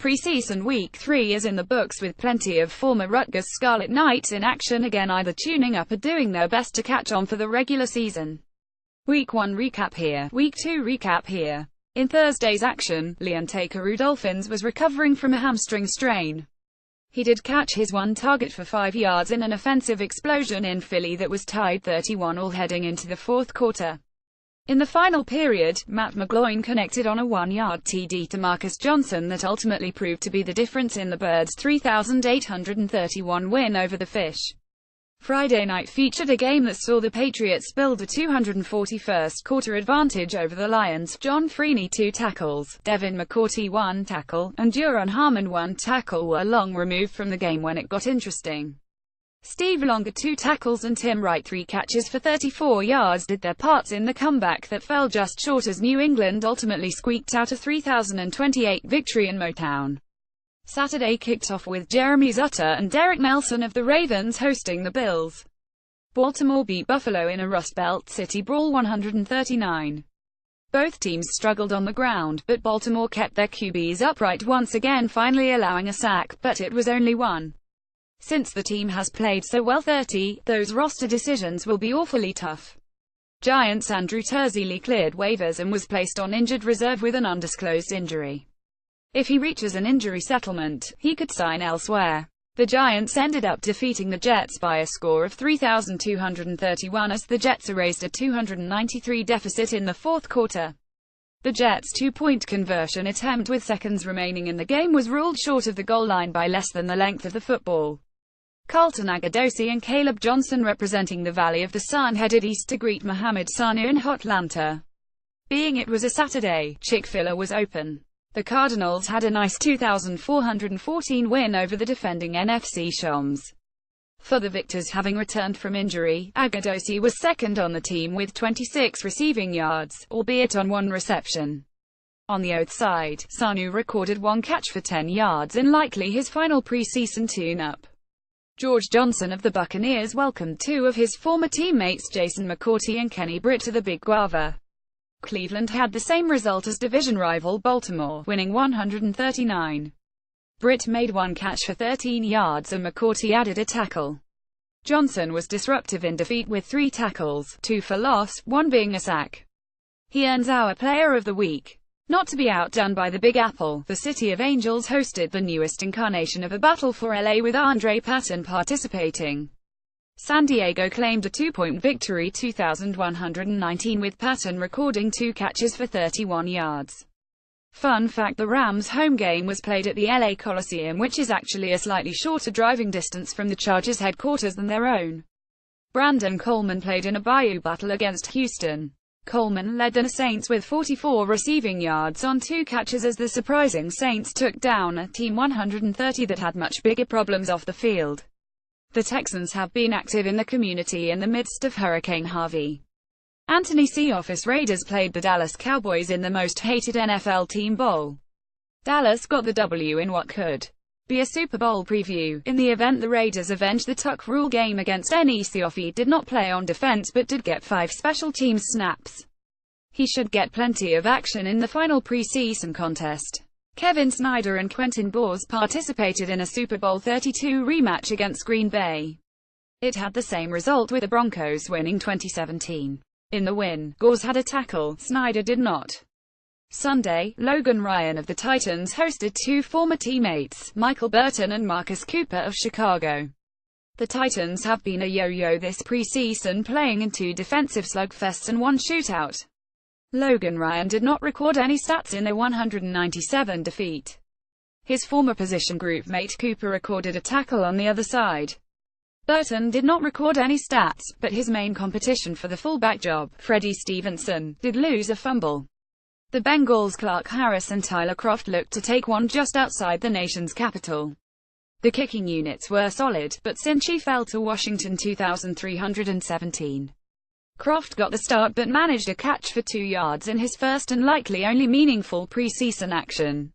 Preseason Week 3 is in the books, with plenty of former Rutgers Scarlet Knights in action again, either tuning up or doing their best to catch on for the regular season. Week 1 recap here, Week 2 recap here. In Thursday's action, Leonte Carrasco was recovering from a hamstring strain. He did catch his one target for 5 yards in an offensive explosion in Philly that was tied 31-all heading into the fourth quarter. In the final period, Matt McGloin connected on a 1-yard TD to Marcus Johnson that ultimately proved to be the difference in the Birds' 3,831 win over the Fish. Friday night featured a game that saw the Patriots build a 241st quarter advantage over the Lions. John Freeney 2 tackles, Devin McCourty 1 tackle, and Duron Harmon 1 tackle were long removed from the game when it got interesting. Steve Longer 2 tackles and Tim Wright 3 catches for 34 yards did their parts in the comeback that fell just short as New England ultimately squeaked out a 3,028 victory in Motown. Saturday kicked off with Jeremy Zutter and Derek Nelson of the Ravens hosting the Bills. Baltimore beat Buffalo in a Rust Belt City brawl 139. Both teams struggled on the ground, but Baltimore kept their QBs upright once again, finally allowing a sack, but it was only one. Since the team has played so well, those roster decisions will be awfully tough. Giants' Andrew Terzili cleared waivers and was placed on injured reserve with an undisclosed injury. If he reaches an injury settlement, he could sign elsewhere. The Giants ended up defeating the Jets by a score of 3,231 as the Jets erased a 293 deficit in the fourth quarter. The Jets' two-point conversion attempt with seconds remaining in the game was ruled short of the goal line by less than the length of the football. Carlton Agudosi and Caleb Johnson, representing the Valley of the Sun, headed east to greet Mohamed Sanu in Hotlanta. Being it was a Saturday, Chick-fil-A was open. The Cardinals had a nice 2,414 win over the defending NFC champs. For the victors, having returned from injury, Agudosi was second on the team with 26 receiving yards, albeit on 1 reception. On the Oath side, Sanu recorded 1 catch for 10 yards in likely his final preseason tune-up. George Johnson of the Buccaneers welcomed 2 of his former teammates Jason McCourty and Kenny Britt to the Big Guava. Cleveland had the same result as division rival Baltimore, winning 139. Britt made 1 catch for 13 yards and McCourty added a tackle. Johnson was disruptive in defeat with 3 tackles, 2 for loss, 1 being a sack. He earns our Player of the Week. Not to be outdone by the Big Apple, the City of Angels hosted the newest incarnation of a battle for LA with Andre Patton participating. San Diego claimed a 2-point victory 2,119 with Patton recording 2 catches for 31 yards. Fun fact: the Rams' home game was played at the LA Coliseum, which is actually a slightly shorter driving distance from the Chargers' headquarters than their own. Brandon Coleman played in a Bayou battle against Houston. Coleman led the Saints with 44 receiving yards on 2 catches as the surprising Saints took down a Team 130 that had much bigger problems off the field. The Texans have been active in the community in the midst of Hurricane Harvey. Anthony Seoffice Raiders played the Dallas Cowboys in the most hated NFL Team Bowl. Dallas got the W in what could be a Super Bowl preview. In the event, the Raiders avenged the Tuck Rule game against NE. Seoffice did not play on defense but did get 5 special teams snaps. He should get plenty of action in the final preseason contest. Kevin Snyder and Quentin Boers participated in a Super Bowl 32 rematch against Green Bay. It had the same result, with the Broncos winning 2017. In the win, Boers had a tackle, Snyder did not. Sunday, Logan Ryan of the Titans hosted 2 former teammates, Michael Burton and Marcus Cooper of Chicago. The Titans have been a yo-yo this preseason, playing in 2 defensive slugfests and 1 shootout. Logan Ryan did not record any stats in their 197 defeat. His former position group mate Cooper recorded a tackle on the other side. Burton did not record any stats, but his main competition for the fullback job, Freddie Stevenson, did lose a fumble. The Bengals' Clark Harris and Tyler Croft looked to take one just outside the nation's capital. The kicking units were solid, but Cincy fell to Washington 2,317. Croft got the start but managed a catch for 2 yards in his first and likely only meaningful preseason action.